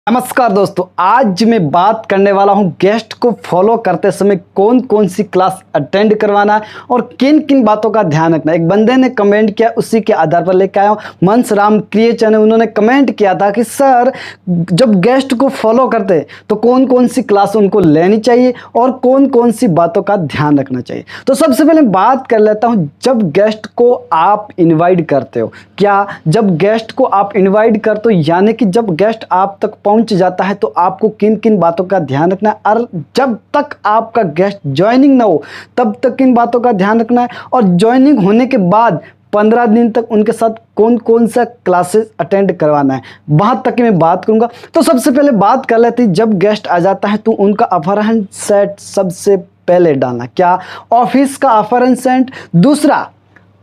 नमस्कार दोस्तों, आज मैं बात करने वाला हूं गेस्ट को फॉलो करते समय कौन कौन सी क्लास अटेंड करवाना है और किन किन बातों का ध्यान रखना है। एक बंदे ने कमेंट किया, उसी के आधार पर लेकर आया हूं। मंस राम क्रिएचन है, उन्होंने कमेंट किया था कि सर जब गेस्ट को फॉलो करते हैं तो कौन कौन सी क्लास उनको लेनी चाहिए और कौन कौन सी बातों का ध्यान रखना चाहिए। तो सबसे पहले बात कर लेता हूं, जब गेस्ट को आप इन्वाइट करते हो, क्या जब गेस्ट को आप इन्वाइट करते हो यानी कि जब गेस्ट आप तक पहुंच जाता है तो आपको किन किन बातों का ध्यान रखना है, और जब तक आपका गेस्ट ज्वाइनिंग ना हो तब तक किन बातों का ध्यान रखना है, और ज्वाइनिंग होने के बाद 15 दिन तक उनके साथ कौन कौन सा क्लासेस अटेंड करवाना है, वहां तक की मैं बात करूंगा। तो सबसे पहले बात कर लेते हैं, जब गेस्ट आ जाता है तो उनका अपहरण सेट सबसे पहले डालना। क्या? ऑफिस का अपहरण सेट। दूसरा,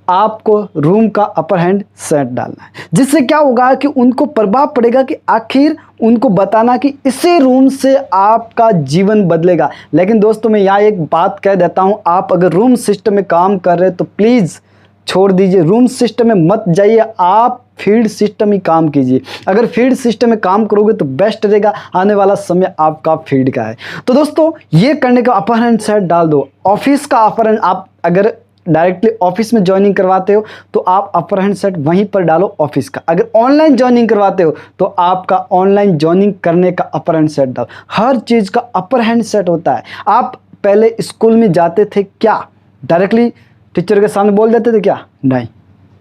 आपको रूम का अपर हैंड सेट डालना है, जिससे क्या होगा कि उनको प्रभाव पड़ेगा कि आखिर उनको बताना कि इसी रूम से आपका जीवन बदलेगा। लेकिन दोस्तों मैं यहाँ एक बात कह देता हूँ, आप अगर रूम सिस्टम में काम कर रहे हैं तो प्लीज़ छोड़ दीजिए, रूम सिस्टम में मत जाइए, आप फील्ड सिस्टम ही काम कीजिए। अगर फील्ड सिस्टम में काम करोगे तो बेस्ट रहेगा, आने वाला समय आपका फील्ड का है। तो दोस्तों ये करने का अपर हैंड सेट डाल दो। ऑफिस का अपर हैंड, आप अगर डायरेक्टली ऑफिस में ज्वाइनिंग करवाते हो तो आप अपर हैंड सेट वहीं पर डालो ऑफिस का। अगर ऑनलाइन ज्वाइनिंग करवाते हो तो आपका ऑनलाइन ज्वाइनिंग करने का अपर हैंड सेट डालो। हर चीज़ का अपर हैंड सेट होता है। आप पहले स्कूल में जाते थे, क्या डायरेक्टली टीचर के सामने बोल देते थे? क्या नहीं,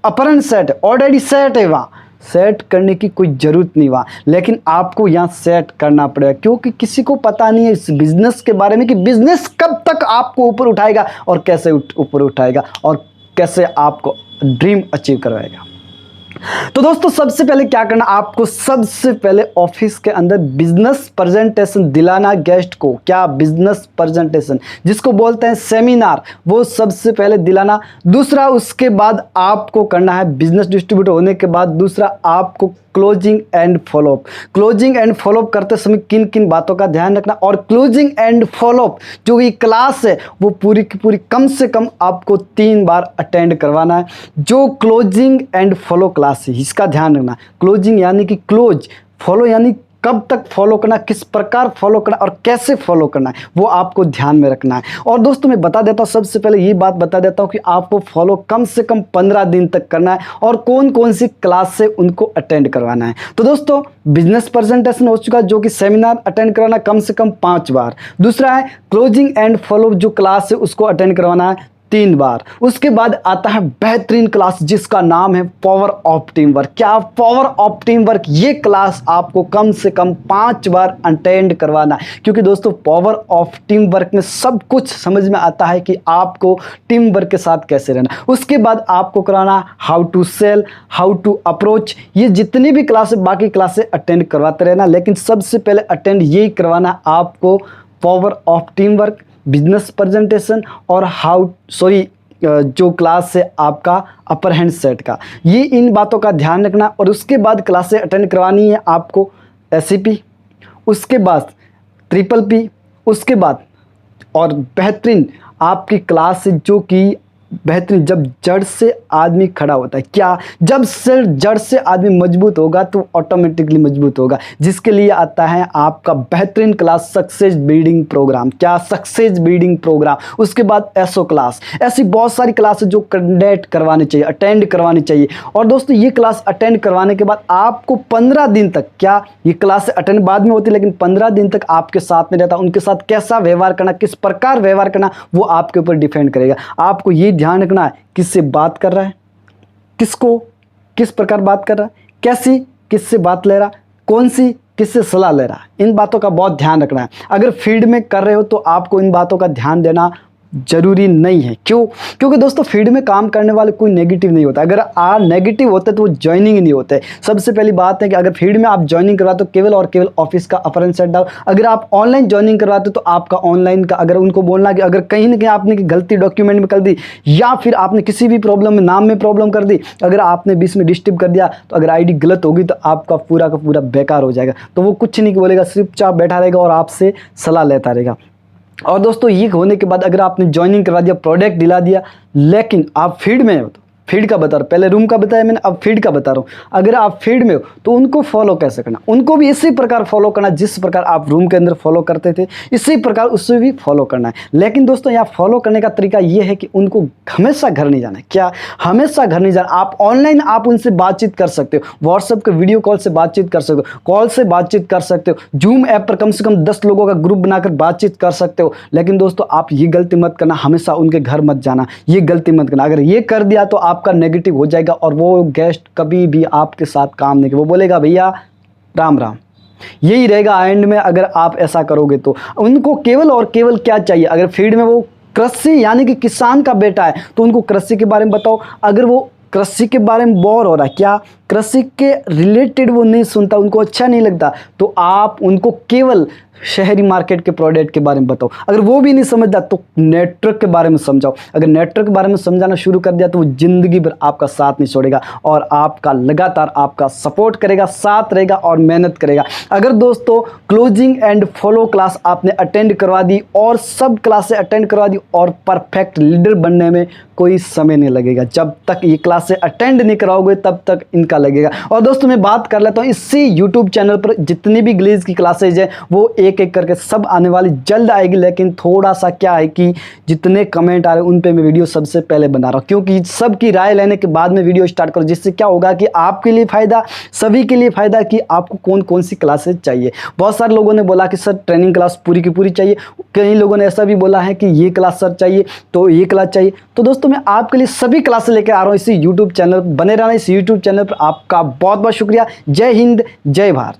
upper hand set already set है, वहाँ सेट करने की कोई ज़रूरत नहीं वहाँ, लेकिन आपको यहाँ सेट करना पड़ेगा, क्योंकि किसी को पता नहीं है इस बिज़नेस के बारे में कि बिज़नेस कब तक आपको ऊपर उठाएगा और कैसे ऊपर उठाएगा और कैसे आपको ड्रीम अचीव करवाएगा। तो दोस्तों सबसे पहले क्या करना, आपको सबसे पहले ऑफिस के अंदर बिजनेस प्रेजेंटेशन दिलाना गेस्ट को। क्या? बिजनेस प्रेजेंटेशन, जिसको बोलते हैं सेमिनार, वो सबसे पहले दिलाना। दूसरा, उसके बाद आपको करना है बिजनेस डिस्ट्रीब्यूटर होने के बाद दूसरा आपको closing and follow up. Closing and follow up करते समय किन किन बातों का ध्यान रखना, और क्लोजिंग एंड फॉलोअप जो ये क्लास है वो पूरी की पूरी कम से कम आपको 3 बार अटेंड करवाना है। जो क्लोजिंग एंड फॉलो क्लास है इसका ध्यान रखना। क्लोजिंग यानी कि क्लोज, फॉलो यानी कब तक फॉलो करना, किस प्रकार फॉलो करना और कैसे फॉलो करना है, वो आपको ध्यान में रखना है। और दोस्तों मैं बता देता हूँ, सबसे पहले ये बात बता देता हूँ कि आपको फॉलो कम से कम 15 दिन तक करना है और कौन कौन सी क्लास से उनको अटेंड करवाना है। तो दोस्तों बिजनेस प्रेजेंटेशन हो चुका, जो कि सेमिनार अटेंड करवाना कम से कम 5 बार। दूसरा है क्लोजिंग एंड फॉलो, जो क्लास है उसको अटेंड करवाना है 3 बार। उसके बाद आता है बेहतरीन क्लास जिसका नाम है पावर ऑफ टीम वर्क। क्या? पावर ऑफ टीम वर्क, ये क्लास आपको कम से कम 5 बार अटेंड करवाना है, क्योंकि दोस्तों पावर ऑफ टीम वर्क में सब कुछ समझ में आता है कि आपको टीम वर्क के साथ कैसे रहना। उसके बाद आपको कराना how to sell, how to approach. ये जितनी भी क्लासें बाकी क्लासें अटेंड करवाते रहना, लेकिन सबसे पहले अटेंड यही करवाना आपको power of team work, business presentation और जो क्लास है आपका अपर हैंड सेट का। ये इन बातों का ध्यान रखना। और उसके बाद क्लासें अटेंड करवानी है आपको SCP, उसके बाद PPP, उसके बाद और बेहतरीन आपकी क्लास है जो कि बेहतरीन, जब जड़ से आदमी खड़ा होता है। क्या? जब सिर जड़ से आदमी मजबूत होगा तो ऑटोमेटिकली मजबूत होगा, जिसके लिए आता है आपका बेहतरीन क्लास सक्सेस बिल्डिंग प्रोग्राम। क्या? Success building programme. उसके बाद SO क्लास। ऐसी बहुत सारी क्लासेस जो कंडक्ट करवानी चाहिए, अटेंड करवानी चाहिए। और दोस्तों ये क्लास अटेंड करवाने के बाद आपको 15 दिन तक, क्या ये क्लास अटेंड बाद में होती है, लेकिन 15 दिन तक आपके साथ में रहता, उनके साथ कैसा व्यवहार करना, किस प्रकार व्यवहार करना, वो आपके ऊपर डिपेंड करेगा। आपको ये ध्यान रखना है किससे बात कर रहा है, किसको किस प्रकार बात कर रहा है, कैसी किससे बात ले रहा, कौन सी किससे सलाह ले रहा है, इन बातों का बहुत ध्यान रखना है। अगर फील्ड में कर रहे हो तो आपको इन बातों का ध्यान देना जरूरी नहीं है। क्यों? क्योंकि दोस्तों फील्ड में काम करने वाले कोई नेगेटिव नहीं होता। अगर नेगेटिव होते तो वो ज्वाइनिंग ही नहीं होते। सबसे पहली बात है कि अगर फील्ड में आप ज्वाइनिंग करवाते हो केवल और केवल ऑफिस का अपर हैंड सेट डालो। अगर आप ऑनलाइन ज्वाइनिंग करवाते हो तो आपका ऑनलाइन का, अगर उनको बोलना कि अगर कहीं ना कहीं आपने गलती डॉक्यूमेंट में कर दी या फिर आपने किसी भी प्रॉब्लम में नाम में प्रॉब्लम कर दी, अगर आपने बीच में डिस्टर्ब कर दिया तो अगर ID गलत होगी तो आपका पूरा का पूरा बेकार हो जाएगा। तो वो कुछ नहीं बोलेगा, सिर्फ चाप बैठा रहेगा और आपसे सलाह लेता रहेगा। और दोस्तों ये होने के बाद अगर आपने ज्वाइनिंग करवा दिया, प्रोडक्ट दिला दिया, लेकिन आप फील्ड में हो तो फीड का बता रहा हूँ, पहले रूम का बताया मैंने, अब फीड का बता रहा हूँ। अगर आप फीड में हो तो उनको फॉलो कैसे करना, उनको भी इसी प्रकार फॉलो करना जिस प्रकार आप रूम के अंदर फॉलो करते थे, इसी प्रकार उससे भी फॉलो करना है। लेकिन दोस्तों यहाँ फॉलो करने का तरीका ये है कि उनको हमेशा घर नहीं जाना है। क्या हमेशा घर नहीं जाना, आप ऑनलाइन आप उनसे बातचीत कर सकते हो, व्हाट्सएप के वीडियो कॉल से बातचीत कर सकते हो, कॉल से बातचीत कर सकते हो, जूम ऐप पर कम से कम 10 लोगों का ग्रुप बनाकर बातचीत कर सकते हो। लेकिन दोस्तों आप ये गलती मत करना, हमेशा उनके घर मत जाना, ये गलती मत करना। अगर ये कर दिया तो आपका नेगेटिव हो जाएगा और वो गेस्ट कभी भी आपके साथ काम नहीं करेगा, वो बोलेगा भैया राम राम, यही रहेगा एंड में। अगर आप ऐसा करोगे तो उनको केवल और केवल क्या चाहिए, अगर फील्ड में वो कृषि यानी कि किसान का बेटा है तो उनको कृषि के बारे में बताओ। अगर वो कृषि के बारे में बोर हो रहा है, क्या कृषि के रिलेटेड वो नहीं सुनता, उनको अच्छा नहीं लगता, तो आप उनको केवल शहरी मार्केट के प्रोडक्ट के बारे में बताओ। अगर वो भी नहीं समझता तो नेटवर्क के बारे में समझाओ। अगर नेटवर्क के बारे में समझाना शुरू कर दिया तो वो जिंदगी भर आपका साथ नहीं छोड़ेगा और आपका लगातार आपका सपोर्ट करेगा, साथ रहेगा और मेहनत करेगा। अगर दोस्तों क्लोजिंग एंड फॉलो क्लास आपने अटेंड करवा दी और सब क्लासें अटेंड करवा दी और परफेक्ट लीडर बनने में कोई समय नहीं लगेगा। जब तक ये क्लासें अटेंड नहीं कराओगे तब तक इनका लगेगा। और दोस्तों मैं बात कर लेता हूँ, इसी यूट्यूब चैनल पर जितनी भी ग्लेज की क्लासेज है वो एक एक करके सब आने वाली जल्द आएगी। लेकिन थोड़ा सा क्या है कि जितने कमेंट आ रहे हैं उन पे मैं वीडियो सबसे पहले बना रहा हूँ, क्योंकि सबकी राय लेने के बाद में वीडियो स्टार्ट करो, जिससे क्या होगा कि आपके लिए फ़ायदा, सभी के लिए फ़ायदा कि आपको कौन कौन सी क्लासेज चाहिए। बहुत सारे लोगों ने बोला कि सर ट्रेनिंग क्लास पूरी की पूरी चाहिए, कई लोगों ने ऐसा भी बोला है कि ये क्लास सर चाहिए तो ये क्लास चाहिए। तो दोस्तों मैं आपके लिए सभी क्लासेस लेकर आ रहा हूँ इसी यूट्यूब चैनल, बने रहना इस यूट्यूब चैनल पर। आपका बहुत बहुत शुक्रिया। जय हिंद, जय भारत।